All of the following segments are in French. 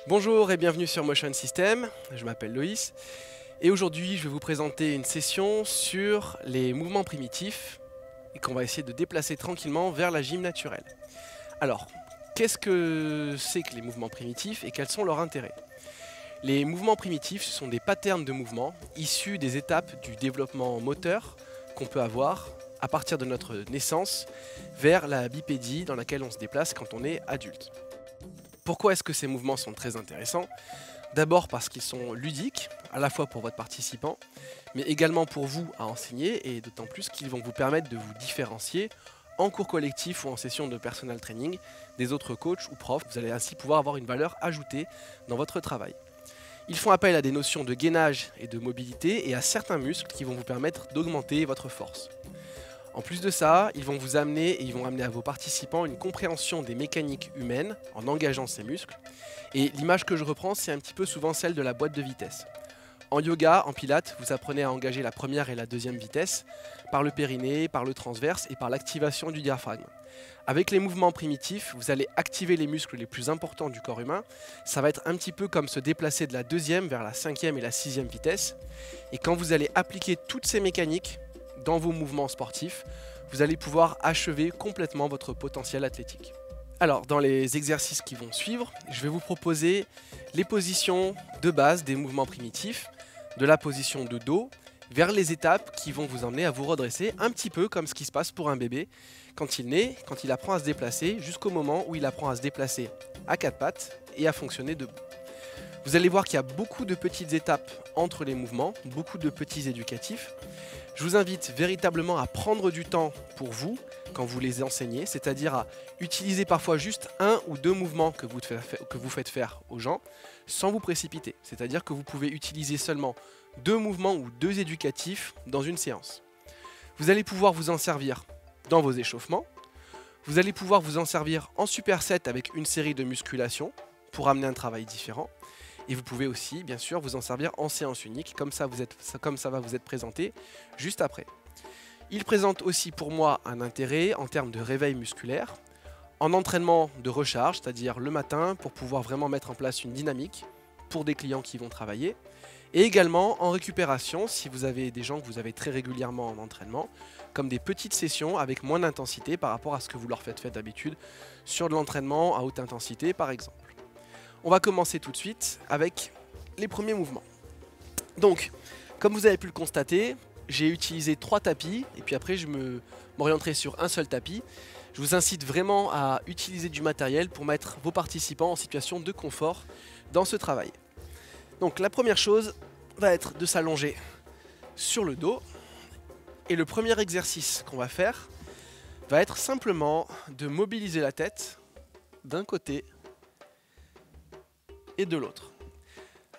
Bonjour et bienvenue sur Motion System, je m'appelle Loïs et aujourd'hui je vais vous présenter une session sur les mouvements primitifs et qu'on va essayer de déplacer tranquillement vers la gym naturelle. Alors, qu'est-ce que c'est que les mouvements primitifs et quels sont leurs intérêts? Les mouvements primitifs, ce sont des patterns de mouvements issus des étapes du développement moteur qu'on peut avoir à partir de notre naissance vers la bipédie dans laquelle on se déplace quand on est adulte. Pourquoi est-ce que ces mouvements sont très intéressants? D'abord parce qu'ils sont ludiques, à la fois pour votre participant, mais également pour vous à enseigner, et d'autant plus qu'ils vont vous permettre de vous différencier en cours collectif ou en session de personal training des autres coachs ou profs. Vous allez ainsi pouvoir avoir une valeur ajoutée dans votre travail. Ils font appel à des notions de gainage et de mobilité et à certains muscles qui vont vous permettre d'augmenter votre force. En plus de ça, ils vont vous amener et ils vont amener à vos participants une compréhension des mécaniques humaines en engageant ces muscles. Et l'image que je reprends, c'est un petit peu souvent celle de la boîte de vitesse. En yoga, en pilates, vous apprenez à engager la première et la deuxième vitesse par le périnée, par le transverse et par l'activation du diaphragme. Avec les mouvements primitifs, vous allez activer les muscles les plus importants du corps humain. Ça va être un petit peu comme se déplacer de la deuxième vers la cinquième et la sixième vitesse. Et quand vous allez appliquer toutes ces mécaniques dans vos mouvements sportifs, vous allez pouvoir achever complètement votre potentiel athlétique. Alors, dans les exercices qui vont suivre, je vais vous proposer les positions de base des mouvements primitifs, de la position de dos vers les étapes qui vont vous emmener à vous redresser, un petit peu comme ce qui se passe pour un bébé quand il naît, quand il apprend à se déplacer, jusqu'au moment où il apprend à se déplacer à quatre pattes et à fonctionner debout. Vous allez voir qu'il y a beaucoup de petites étapes entre les mouvements, beaucoup de petits éducatifs. Je vous invite véritablement à prendre du temps pour vous quand vous les enseignez, c'est-à-dire à utiliser parfois juste un ou deux mouvements que vous faites faire aux gens sans vous précipiter. C'est-à-dire que vous pouvez utiliser seulement deux mouvements ou deux éducatifs dans une séance. Vous allez pouvoir vous en servir dans vos échauffements. Vous allez pouvoir vous en servir en superset avec une série de musculations pour amener un travail différent. Et vous pouvez aussi, bien sûr, vous en servir en séance unique, comme ça va vous être présenté juste après. Il présente aussi pour moi un intérêt en termes de réveil musculaire, en entraînement de recharge, c'est-à-dire le matin pour pouvoir vraiment mettre en place une dynamique pour des clients qui vont travailler, et également en récupération si vous avez des gens que vous avez très régulièrement en entraînement, comme des petites sessions avec moins d'intensité par rapport à ce que vous leur faites d'habitude sur de l'entraînement à haute intensité par exemple. On va commencer tout de suite avec les premiers mouvements. Donc, comme vous avez pu le constater, j'ai utilisé 3 tapis et puis après je m'orienterai sur un seul tapis. Je vous incite vraiment à utiliser du matériel pour mettre vos participants en situation de confort dans ce travail. Donc la première chose va être de s'allonger sur le dos et le premier exercice qu'on va faire va être simplement de mobiliser la tête d'un côté et de l'autre.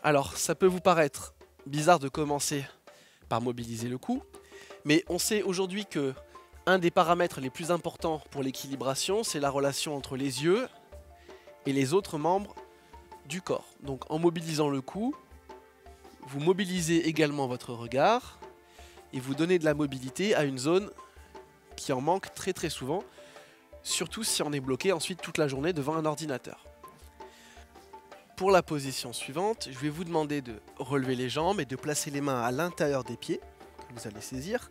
Alors ça peut vous paraître bizarre de commencer par mobiliser le cou, mais on sait aujourd'hui que un des paramètres les plus importants pour l'équilibration, c'est la relation entre les yeux et les autres membres du corps. Donc en mobilisant le cou, vous mobilisez également votre regard et vous donnez de la mobilité à une zone qui en manque très souvent, surtout si on est bloqué ensuite toute la journée devant un ordinateur. Pour la position suivante, je vais vous demander de relever les jambes et de placer les mains à l'intérieur des pieds que vous allez saisir.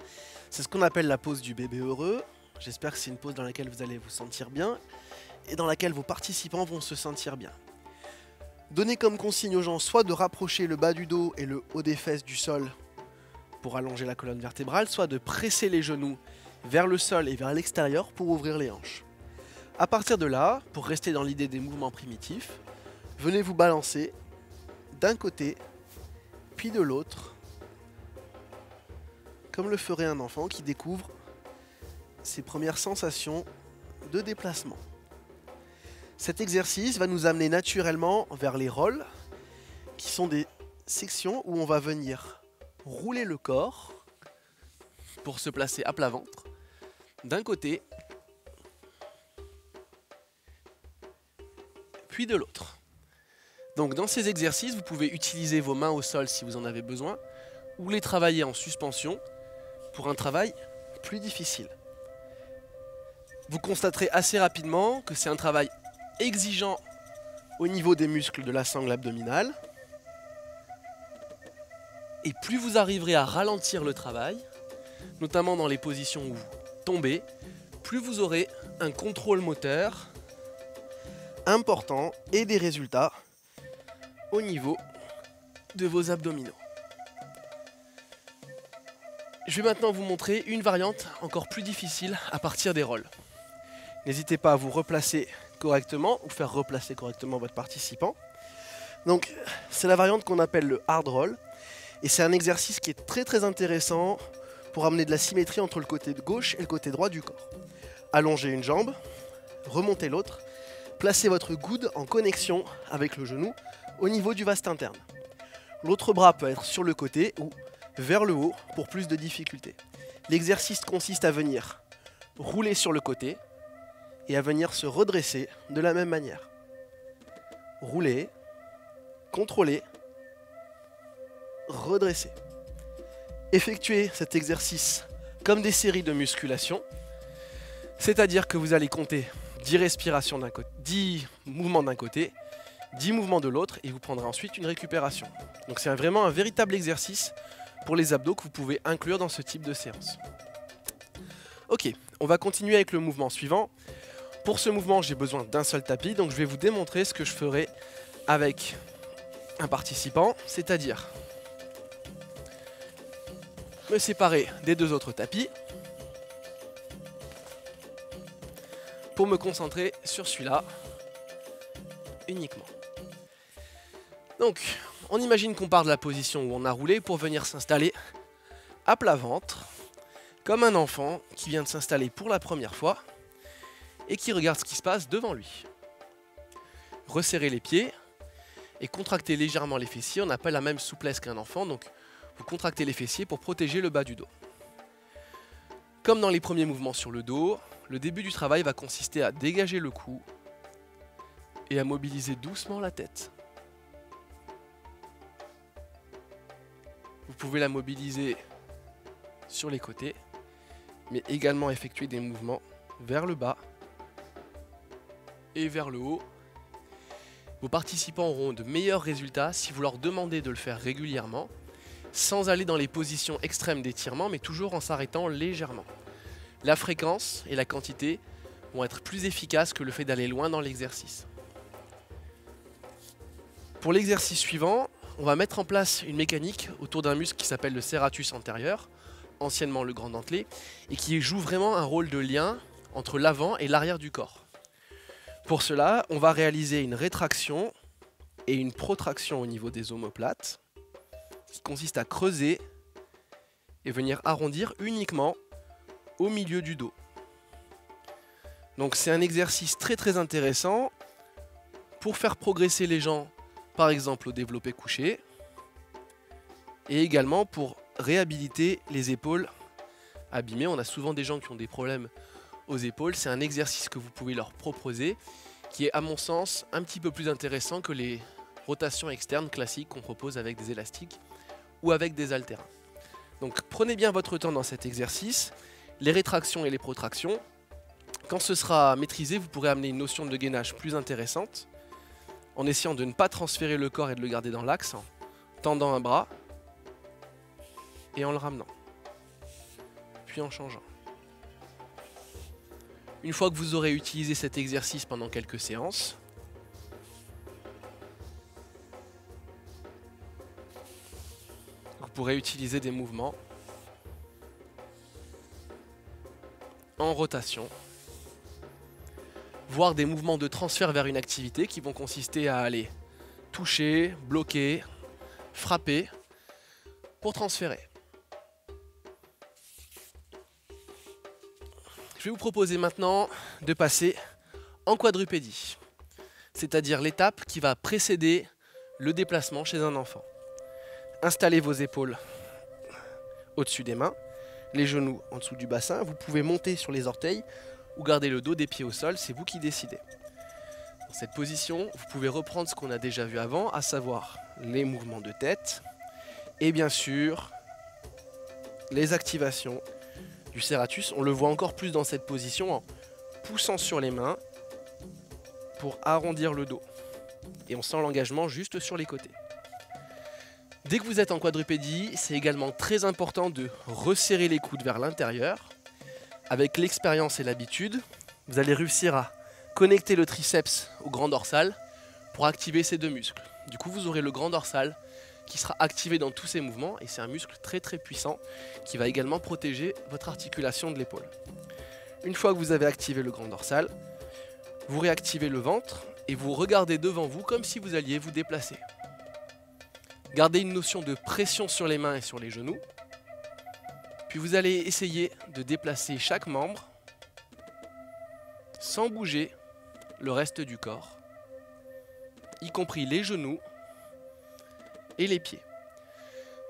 C'est ce qu'on appelle la pose du bébé heureux. J'espère que c'est une pose dans laquelle vous allez vous sentir bien et dans laquelle vos participants vont se sentir bien. Donnez comme consigne aux gens soit de rapprocher le bas du dos et le haut des fesses du sol pour allonger la colonne vertébrale, soit de presser les genoux vers le sol et vers l'extérieur pour ouvrir les hanches. À partir de là, pour rester dans l'idée des mouvements primitifs, venez vous balancer d'un côté, puis de l'autre, comme le ferait un enfant qui découvre ses premières sensations de déplacement. Cet exercice va nous amener naturellement vers les rolls, qui sont des sections où on va venir rouler le corps pour se placer à plat ventre, d'un côté, puis de l'autre. Donc dans ces exercices, vous pouvez utiliser vos mains au sol si vous en avez besoin, ou les travailler en suspension pour un travail plus difficile. Vous constaterez assez rapidement que c'est un travail exigeant au niveau des muscles de la sangle abdominale. Et plus vous arriverez à ralentir le travail, notamment dans les positions où vous tombez, plus vous aurez un contrôle moteur important et des résultats au niveau de vos abdominaux. Je vais maintenant vous montrer une variante encore plus difficile à partir des rôles. N'hésitez pas à vous replacer correctement ou faire replacer correctement votre participant. Donc c'est la variante qu'on appelle le hard roll et c'est un exercice qui est très intéressant pour amener de la symétrie entre le côté gauche et le côté droit du corps. Allongez une jambe, remontez l'autre, placez votre coude en connexion avec le genou au niveau du vaste interne. L'autre bras peut être sur le côté ou vers le haut pour plus de difficulté. L'exercice consiste à venir rouler sur le côté et à venir se redresser de la même manière. Rouler, contrôler, redresser. Effectuez cet exercice comme des séries de musculation, c'est-à-dire que vous allez compter 10 respirations d'un côté, 10 mouvements d'un côté, 10 mouvements de l'autre et vous prendrez ensuite une récupération. Donc c'est vraiment un véritable exercice pour les abdos que vous pouvez inclure dans ce type de séance. Ok, on va continuer avec le mouvement suivant. Pour ce mouvement, j'ai besoin d'un seul tapis, donc je vais vous démontrer ce que je ferai avec un participant, c'est-à-dire me séparer des deux autres tapis pour me concentrer sur celui-là uniquement. Donc, on imagine qu'on part de la position où on a roulé pour venir s'installer à plat ventre, comme un enfant qui vient de s'installer pour la première fois et qui regarde ce qui se passe devant lui. Resserrez les pieds et contractez légèrement les fessiers. On n'a pas la même souplesse qu'un enfant, donc vous contractez les fessiers pour protéger le bas du dos. Comme dans les premiers mouvements sur le dos, le début du travail va consister à dégager le cou et à mobiliser doucement la tête. Vous pouvez la mobiliser sur les côtés, mais également effectuer des mouvements vers le bas et vers le haut. Vos participants auront de meilleurs résultats si vous leur demandez de le faire régulièrement, sans aller dans les positions extrêmes d'étirement, mais toujours en s'arrêtant légèrement. La fréquence et la quantité vont être plus efficaces que le fait d'aller loin dans l'exercice. Pour l'exercice suivant, on va mettre en place une mécanique autour d'un muscle qui s'appelle le serratus antérieur, anciennement le grand dentelé, et qui joue vraiment un rôle de lien entre l'avant et l'arrière du corps. Pour cela, on va réaliser une rétraction et une protraction au niveau des omoplates, qui consiste à creuser et venir arrondir uniquement au milieu du dos. Donc c'est un exercice très intéressant pour faire progresser les gens, par exemple au développé couché, et également pour réhabiliter les épaules abîmées. On a souvent des gens qui ont des problèmes aux épaules. C'est un exercice que vous pouvez leur proposer, qui est à mon sens un petit peu plus intéressant que les rotations externes classiques qu'on propose avec des élastiques ou avec des haltères. Donc prenez bien votre temps dans cet exercice, les rétractions et les protractions. Quand ce sera maîtrisé, vous pourrez amener une notion de gainage plus intéressante, en essayant de ne pas transférer le corps et de le garder dans l'axe, en tendant un bras et en le ramenant, puis en changeant. Une fois que vous aurez utilisé cet exercice pendant quelques séances, vous pourrez utiliser des mouvements en rotation, voire des mouvements de transfert vers une activité qui vont consister à aller toucher, bloquer, frapper pour transférer. Je vais vous proposer maintenant de passer en quadrupédie, c'est-à-dire l'étape qui va précéder le déplacement chez un enfant. Installez vos épaules au-dessus des mains, les genoux en dessous du bassin. Vous pouvez monter sur les orteils ou garder le dos des pieds au sol, c'est vous qui décidez. Dans cette position, vous pouvez reprendre ce qu'on a déjà vu avant, à savoir les mouvements de tête et bien sûr les activations du serratus. On le voit encore plus dans cette position en poussant sur les mains pour arrondir le dos. et on sent l'engagement juste sur les côtés. Dès que vous êtes en quadrupédie, c'est également très important de resserrer les coudes vers l'intérieur. Avec l'expérience et l'habitude, vous allez réussir à connecter le triceps au grand dorsal pour activer ces deux muscles. Du coup, vous aurez le grand dorsal qui sera activé dans tous ces mouvements et c'est un muscle très très puissant qui va également protéger votre articulation de l'épaule. Une fois que vous avez activé le grand dorsal, vous réactivez le ventre et vous regardez devant vous comme si vous alliez vous déplacer. Gardez une notion de pression sur les mains et sur les genoux. Puis vous allez essayer de déplacer chaque membre sans bouger le reste du corps, y compris les genoux et les pieds.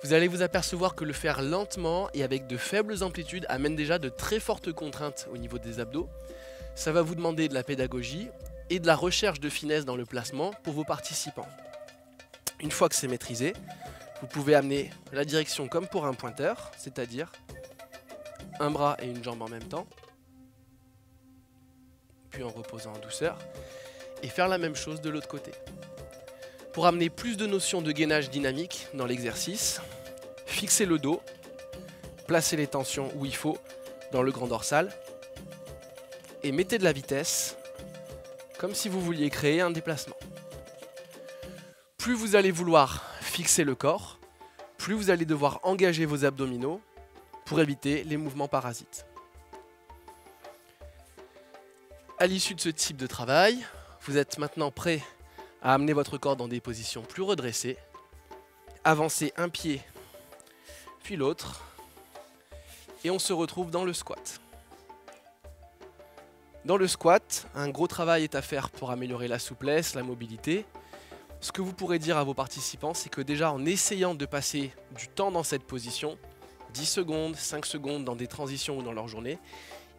Vous allez vous apercevoir que le faire lentement et avec de faibles amplitudes amène déjà de très fortes contraintes au niveau des abdos. Ça va vous demander de la pédagogie et de la recherche de finesse dans le placement pour vos participants. Une fois que c'est maîtrisé, vous pouvez amener la direction comme pour un pointeur, c'est-à-dire un bras et une jambe en même temps, puis en reposant en douceur, et faire la même chose de l'autre côté. Pour amener plus de notions de gainage dynamique dans l'exercice, fixez le dos, placez les tensions où il faut dans le grand dorsal, et mettez de la vitesse, comme si vous vouliez créer un déplacement. Plus vous allez vouloir fixer le corps, plus vous allez devoir engager vos abdominaux pour éviter les mouvements parasites. À l'issue de ce type de travail, vous êtes maintenant prêt à amener votre corps dans des positions plus redressées, avancer un pied puis l'autre, et on se retrouve dans le squat. Dans le squat, un gros travail est à faire pour améliorer la souplesse, la mobilité. Ce que vous pourrez dire à vos participants, c'est que déjà en essayant de passer du temps dans cette position, 10 secondes, 5 secondes dans des transitions ou dans leur journée,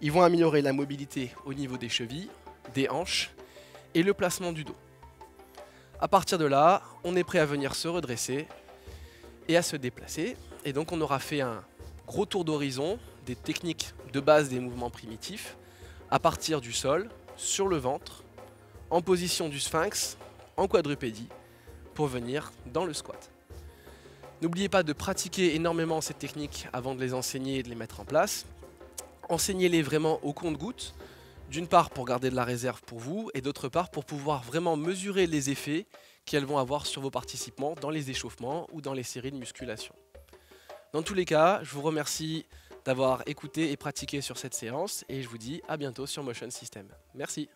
ils vont améliorer la mobilité au niveau des chevilles, des hanches et le placement du dos. À partir de là, on est prêt à venir se redresser et à se déplacer. Et donc on aura fait un gros tour d'horizon des techniques de base des mouvements primitifs à partir du sol, sur le ventre, en position du sphinx, en quadrupédie, pour venir dans le squat. N'oubliez pas de pratiquer énormément ces techniques avant de les enseigner et de les mettre en place. Enseignez-les vraiment au compte-gouttes, d'une part pour garder de la réserve pour vous, et d'autre part pour pouvoir vraiment mesurer les effets qu'elles vont avoir sur vos participants dans les échauffements ou dans les séries de musculation. Dans tous les cas, je vous remercie d'avoir écouté et pratiqué sur cette séance, et je vous dis à bientôt sur Motion System. Merci.